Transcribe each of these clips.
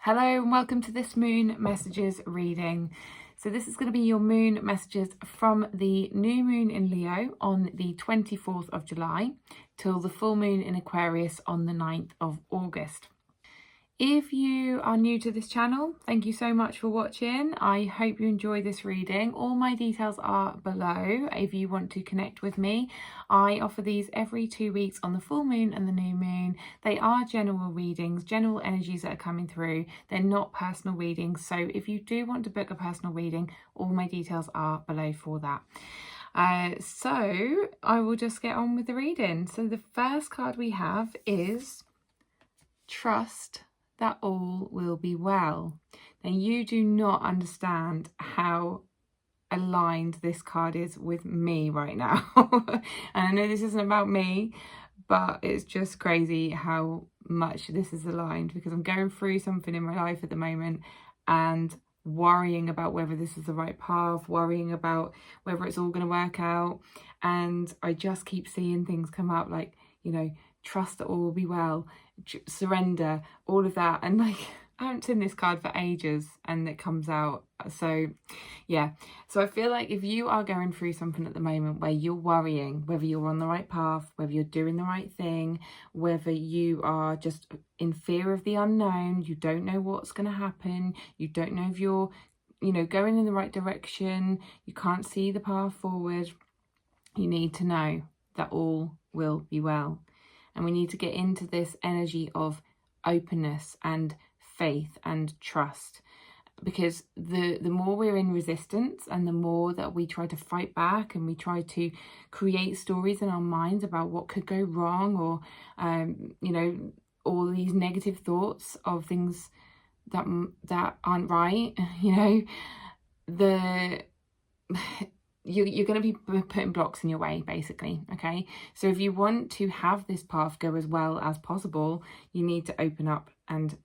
Hello and welcome to this moon messages reading. So this is going to be your moon messages from the new moon in Leo on the 24th of July till the full moon in Aquarius on the 9th of August. If you are new to this channel, thank you so much for watching. I hope you enjoy this reading. All my details are below if you want to connect with me. I offer these every 2 weeks on the full moon and the new moon. They are general readings, general energies that are coming through. They're not personal readings. So if you do want to book a personal reading, all my details are below for that. So I will just get on with the reading. So the first card we have is Trust that all will be well. Now you do not understand how aligned this card is with me right now. And I know this isn't about me, but it's just crazy how much this is aligned, because I'm going through something in my life at the moment and worrying about whether this is the right path, worrying about whether it's all going to work out. And I just keep seeing things come up like, you know, trust that all will be well, surrender, all of that. And like, I haven't seen this card for ages and it comes out. So yeah, so I feel like if you are going through something at the moment where you're worrying whether you're on the right path, whether you're doing the right thing, whether you are just in fear of the unknown, you don't know what's going to happen, you don't know if you're, you know, going in the right direction, you can't see the path forward, you need to know that all will be well. And we need to get into this energy of openness and faith and trust, because the more we're in resistance and the more that we try to fight back and we try to create stories in our minds about what could go wrong, or you know, all these negative thoughts of things that aren't right, you know, you're going to be putting blocks in your way, basically. Okay, so if you want to have this path go as well as possible, you need to open up and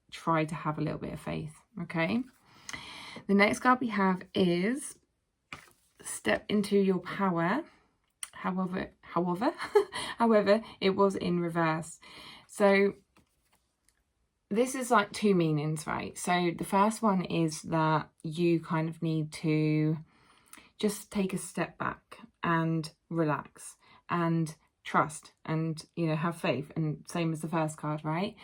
try to have a little bit of faith. Okay, the next card we have is Step into Your Power. However it was in reverse. So this is like two meanings, right? So the first one is that you kind of need to just take a step back and relax and trust and, you know, have faith, and same as the first card, right?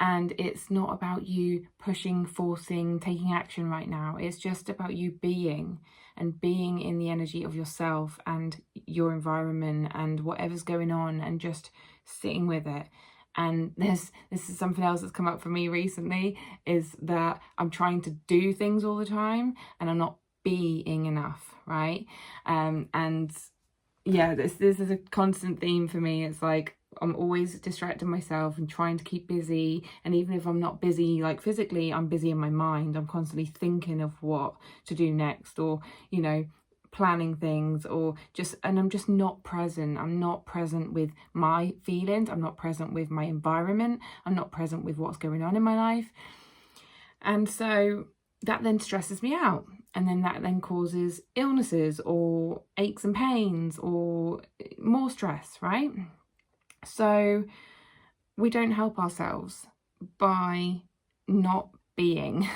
And it's not about you pushing, forcing, taking action right now. It's just about you being, and being in the energy of yourself and your environment and whatever's going on, and just sitting with it. And this is something else that's come up for me recently, is that I'm trying to do things all the time and I'm not being enough, right? And yeah, this is a constant theme for me. It's like I'm always distracting myself and trying to keep busy, and even if I'm not busy like physically, I'm busy in my mind. I'm constantly thinking of what to do next, or, you know, planning things, or and I'm just not present. I'm not present with my feelings, I'm not present with my environment, I'm not present with what's going on in my life. And so that then stresses me out, and then that then causes illnesses or aches and pains or more stress, right? So we don't help ourselves by not being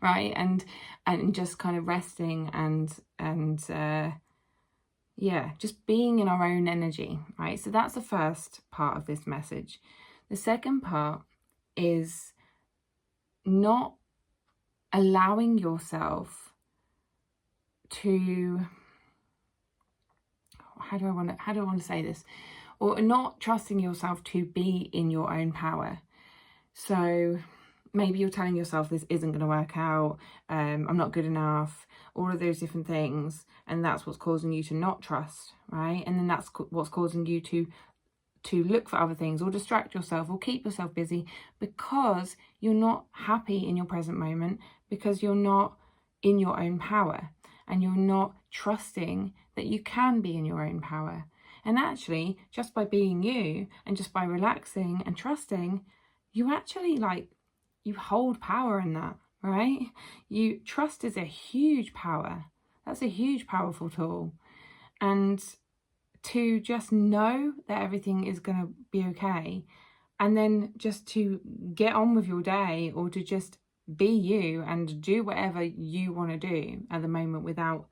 right, and just kind of resting and yeah, just being in our own energy, right? So that's the first part of this message. The second part is not allowing yourself to, how do I want to say this, or not trusting yourself to be in your own power. So maybe you're telling yourself this isn't going to work out, I'm not good enough, all of those different things, and that's what's causing you to not trust, right? And then that's what's causing you to look for other things, or distract yourself, or keep yourself busy, because you're not happy in your present moment, because you're not in your own power, and you're not trusting that you can be in your own power. And actually, just by being you, and just by relaxing and trusting, you actually, like, you hold power in that, right? Trust is a huge power. That's a huge, powerful tool. And to just know that everything is going to be okay, and then just to get on with your day, or to just be you and do whatever you want to do at the moment without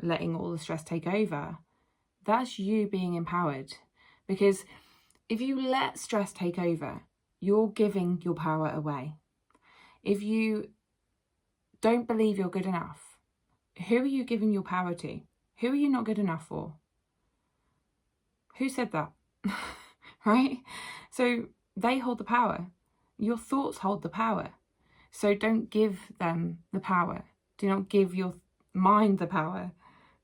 letting all the stress take over. That's you being empowered. Because if you let stress take over, you're giving your power away. If you don't believe you're good enough, who are you giving your power to? Who are you not good enough for? Who said that? Right? So they hold the power. Your thoughts hold the power. So don't give them the power. Do not give your mind the power,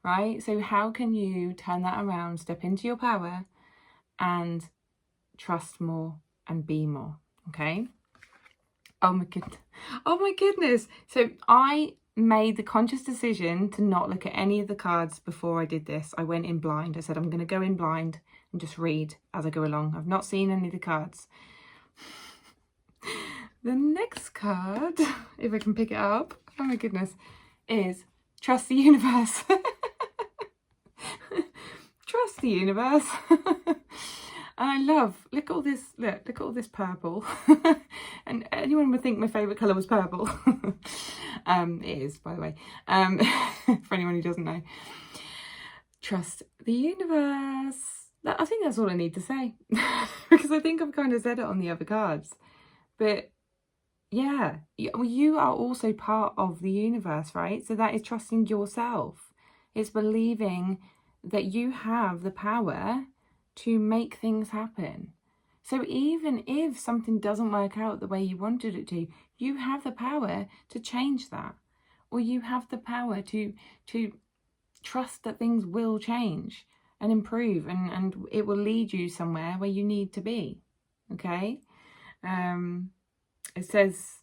right? So how can you turn that around, step into your power and trust more and be more, okay? Oh my goodness. So I made the conscious decision to not look at any of the cards before I did this. I went in blind. I said, I'm going to go in blind and just read as I go along. I've not seen any of the cards. The next card, if I can pick it up, oh my goodness, is trust the universe. Trust the universe. And I love, look at all this, look at all this purple. And anyone would think my favourite colour was purple. It is, by the way, for anyone who doesn't know. Trust the universe. I think that's all I need to say. Because I think I've kind of said it on the other cards. But yeah, you are also part of the universe, right? So that is trusting yourself. It's believing that you have the power to make things happen. So even if something doesn't work out the way you wanted it to, you have the power to change that. Or you have the power to trust that things will change and improve, and it will lead you somewhere where you need to be. Okay? It says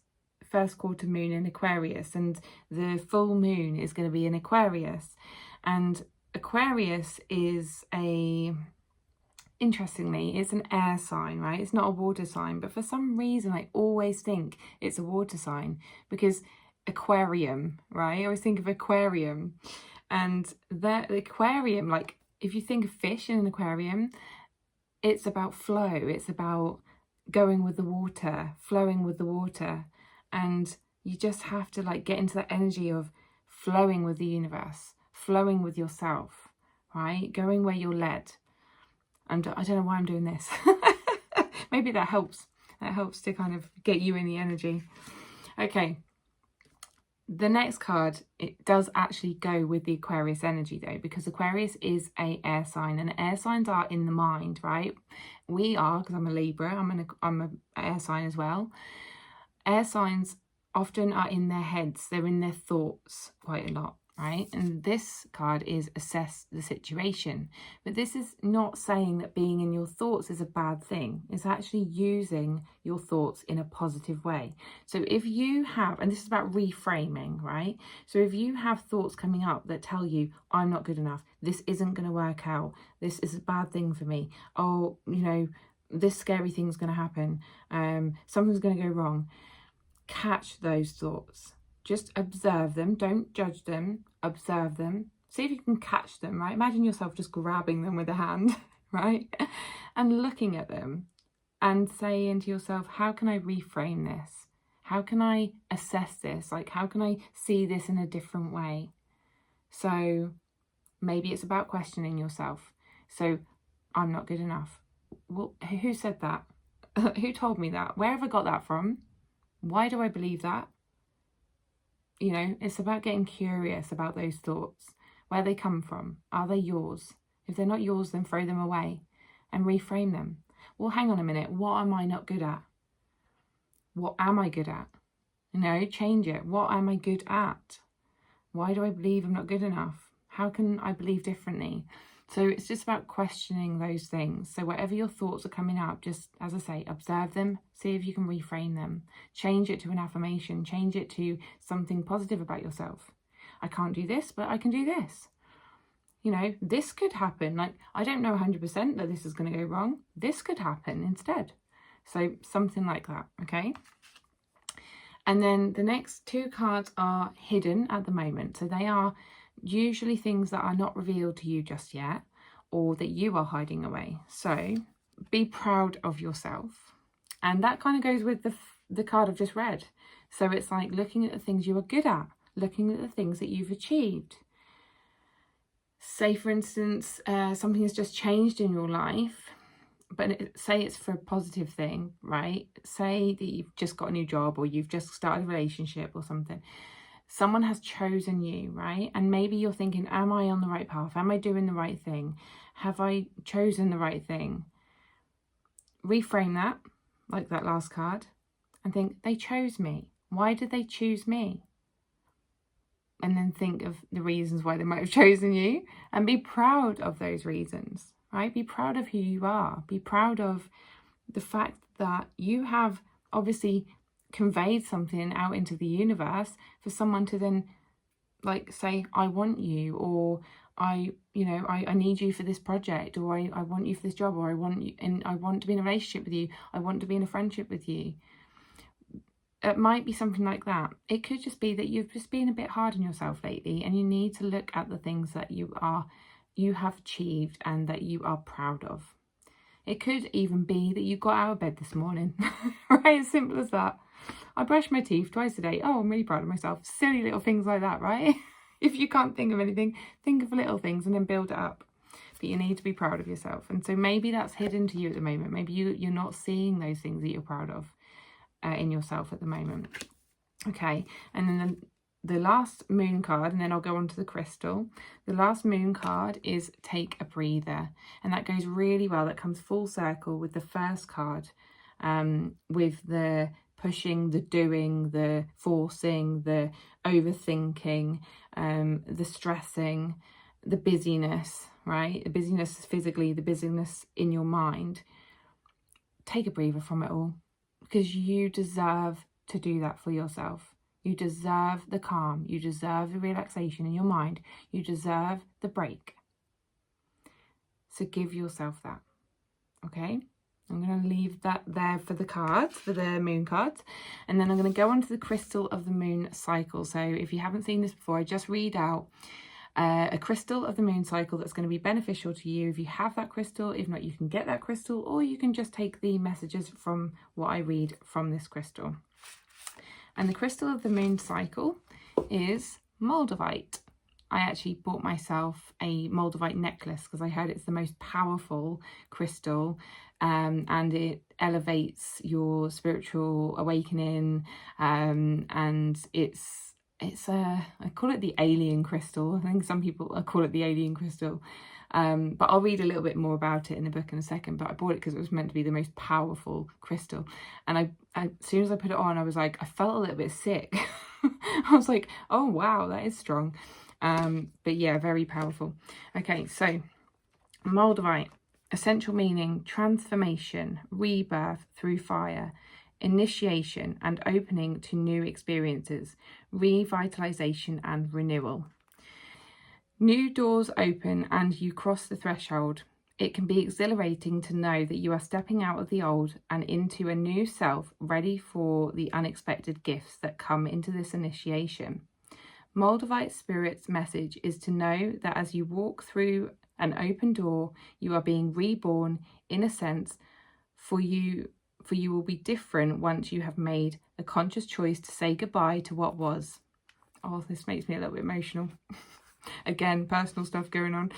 first quarter moon in Aquarius, and the full moon is going to be in Aquarius. And Aquarius is interestingly, it's an air sign, right? It's not a water sign, but for some reason I always think it's a water sign, because aquarium, right? I always think of aquarium, and the aquarium, like if you think of fish in an aquarium, it's about flow. It's about going with the water, flowing with the water. And you just have to like get into that energy of flowing with the universe, flowing with yourself, right? Going where you're led. And I don't know why I'm doing this. Maybe that helps. That helps to kind of get you in the energy. Okay. The next card, it does actually go with the Aquarius energy though, because Aquarius is an air sign, and air signs are in the mind, right? We are, because I'm a Libra, I'm an air sign as well. Air signs often are in their heads. They're in their thoughts quite a lot, right? And this card is assess the situation. But this is not saying that being in your thoughts is a bad thing. It's actually using your thoughts in a positive way. So if you have, and this is about reframing, right? So if you have thoughts coming up that tell you, I'm not good enough, this isn't going to work out, this is a bad thing for me, oh, you know, this scary thing's going to happen, something's going to go wrong, catch those thoughts. Just observe them. Don't judge them. Observe them. See if you can catch them, right? Imagine yourself just grabbing them with a hand, right? And looking at them and saying to yourself, how can I reframe this? How can I assess this? Like, how can I see this in a different way? So maybe it's about questioning yourself. So I'm not good enough. Well, who said that? Who told me that? Where have I got that from? Why do I believe that? You know, it's about getting curious about those thoughts, where they come from. Are they yours? If they're not yours, then throw them away and reframe them. Well, hang on a minute. What am I not good at? What am I good at? You know, change it. What am I good at? Why do I believe I'm not good enough? How can I believe differently? So it's just about questioning those things. So whatever your thoughts are coming up, just, as I say, observe them, see if you can reframe them, change it to an affirmation, change it to something positive about yourself. I can't do this, but I can do this. You know, this could happen. Like, I don't know 100% that this is going to go wrong. This could happen instead. So something like that, okay? And then the next two cards are hidden at the moment. So they are usually things that are not revealed to you just yet, or that you are hiding away. So be proud of yourself. And that kind of goes with the card I've just read. So it's like looking at the things you are good at, looking at the things that you've achieved. Say, for instance, something has just changed in your life, but say it's for a positive thing, right? Say that you've just got a new job, or you've just started a relationship or something. Someone has chosen you, right? And maybe you're thinking, am I on the right path? Am I doing the right thing? Have I chosen the right thing? Reframe that, like that last card, and think, they chose me. Why did they choose me? And then think of the reasons why they might have chosen you, and be proud of those reasons, right? Be proud of who you are. Be proud of the fact that you have obviously conveyed something out into the universe for someone to then like say, I want you, or I need you for this project, or I want you for this job, or I want you, and I want to be in a relationship with you. I want to be in a friendship with you. It might be something like that. It could just be that you've just been a bit hard on yourself lately, and you need to look at the things that you have achieved and that you are proud of. It could even be that you got out of bed this morning, right? As simple as that. I brush my teeth twice a day. Oh, I'm really proud of myself. Silly little things like that, right? If you can't think of anything, think of little things and then build it up. But you need to be proud of yourself. And so maybe that's hidden to you at the moment. Maybe you're not seeing those things that you're proud of in yourself at the moment. Okay, and then the last moon card, and then I'll go on to the crystal. The last moon card is take a breather, and that goes really well. That comes full circle with the first card, with the pushing, the doing, the forcing, the overthinking, the stressing, the busyness, right? The busyness physically, the busyness in your mind. Take a breather from it all, because you deserve to do that for yourself. You deserve the calm. You deserve the relaxation in your mind. You deserve the break. So give yourself that, okay? I'm going to leave that there for the cards, for the moon cards. And then I'm going to go on to the crystal of the moon cycle. So if you haven't seen this before, I just read out a crystal of the moon cycle that's going to be beneficial to you if you have that crystal. If not, you can get that crystal, or you can just take the messages from what I read from this crystal. And the crystal of the moon cycle is Moldavite. I actually bought myself a Moldavite necklace because I heard it's the most powerful crystal, and it elevates your spiritual awakening, and I call it the alien crystal. I think some people call it the alien crystal. But I'll read a little bit more about it in the book in a second. But I bought it because it was meant to be the most powerful crystal. And I as soon as I put it on, I was like, I felt a little bit sick. I was like, oh, wow, that is strong. But yeah, very powerful. Okay, so Moldavite, essential meaning, transformation, rebirth through fire, initiation and opening to new experiences, revitalization and renewal. New doors open and you cross the threshold. It can be exhilarating to know that you are stepping out of the old and into a new self, ready for the unexpected gifts that come into this initiation. Moldavite Spirit's message is to know that as you walk through an open door, you are being reborn in a sense, for you will be different once you have made a conscious choice to say goodbye to what was. Oh, this makes me a little bit emotional. Again, personal stuff going on.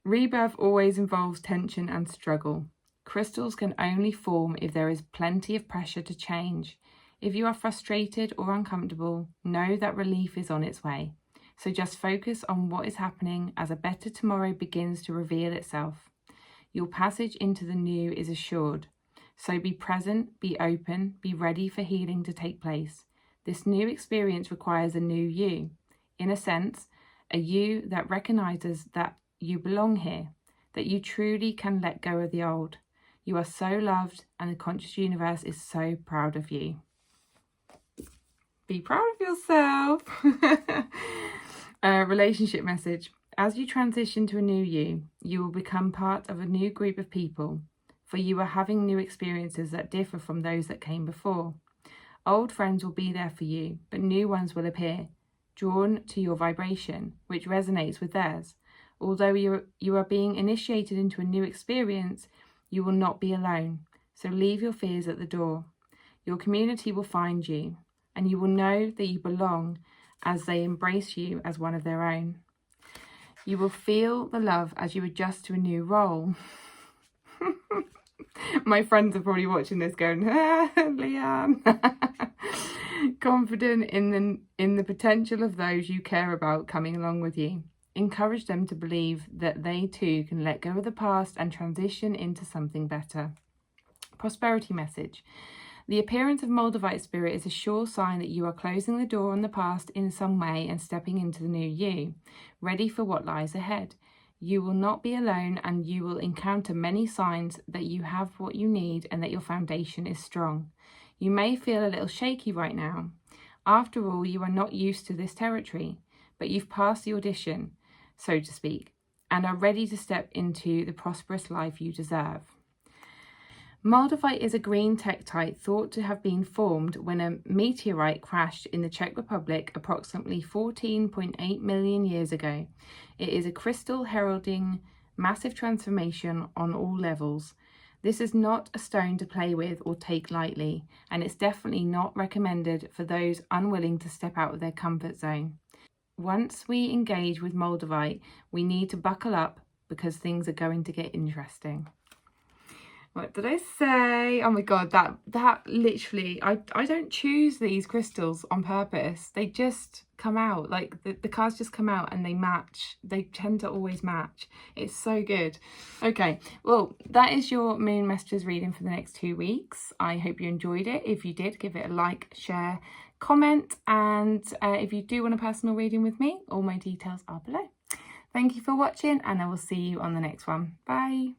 Rebirth always involves tension and struggle. Crystals can only form if there is plenty of pressure to change. If you are frustrated or uncomfortable, know that relief is on its way. So just focus on what is happening as a better tomorrow begins to reveal itself. Your passage into the new is assured. So be present, be open, be ready for healing to take place. This new experience requires a new you. In a sense, a you that recognizes that you belong here, that you truly can let go of the old. You are so loved and the conscious universe is so proud of you. Be proud of yourself. Relationship message. As you transition to a new you, you will become part of a new group of people, for you are having new experiences that differ from those that came before. Old friends will be there for you, but new ones will appear, drawn to your vibration, which resonates with theirs. Although you are being initiated into a new experience, you will not be alone. so leave your fears at the door. Your community will find you, and you will know that you belong as they embrace you as one of their own. You will feel the love as you adjust to a new role. My friends are probably watching this going, Leanne. Confident in the potential of those you care about coming along with you. Encourage them to believe that they too can let go of the past and transition into something better. Prosperity message. The appearance of Moldavite spirit is a sure sign that you are closing the door on the past in some way and stepping into the new you, ready for what lies ahead. You will not be alone, and you will encounter many signs that you have what you need and that your foundation is strong. You may feel a little shaky right now. After all, you are not used to this territory, but you've passed the audition, so to speak, and are ready to step into the prosperous life you deserve. Moldavite is a green tektite thought to have been formed when a meteorite crashed in the Czech Republic approximately 14.8 million years ago. It is a crystal heralding massive transformation on all levels. This is not a stone to play with or take lightly, and it's definitely not recommended for those unwilling to step out of their comfort zone. Once we engage with Moldavite, we need to buckle up because things are going to get interesting. What did I say? Oh my god, that literally, I don't choose these crystals on purpose. They just come out, like the cards just come out and they match. They tend to always match. It's so good. Okay, well, that is your moon messages reading for the next 2 weeks. I hope you enjoyed it. If you did, give it a like, share, comment, and if you do want a personal reading with me, all my details are below. Thank you for watching, and I will see you on the next one. Bye.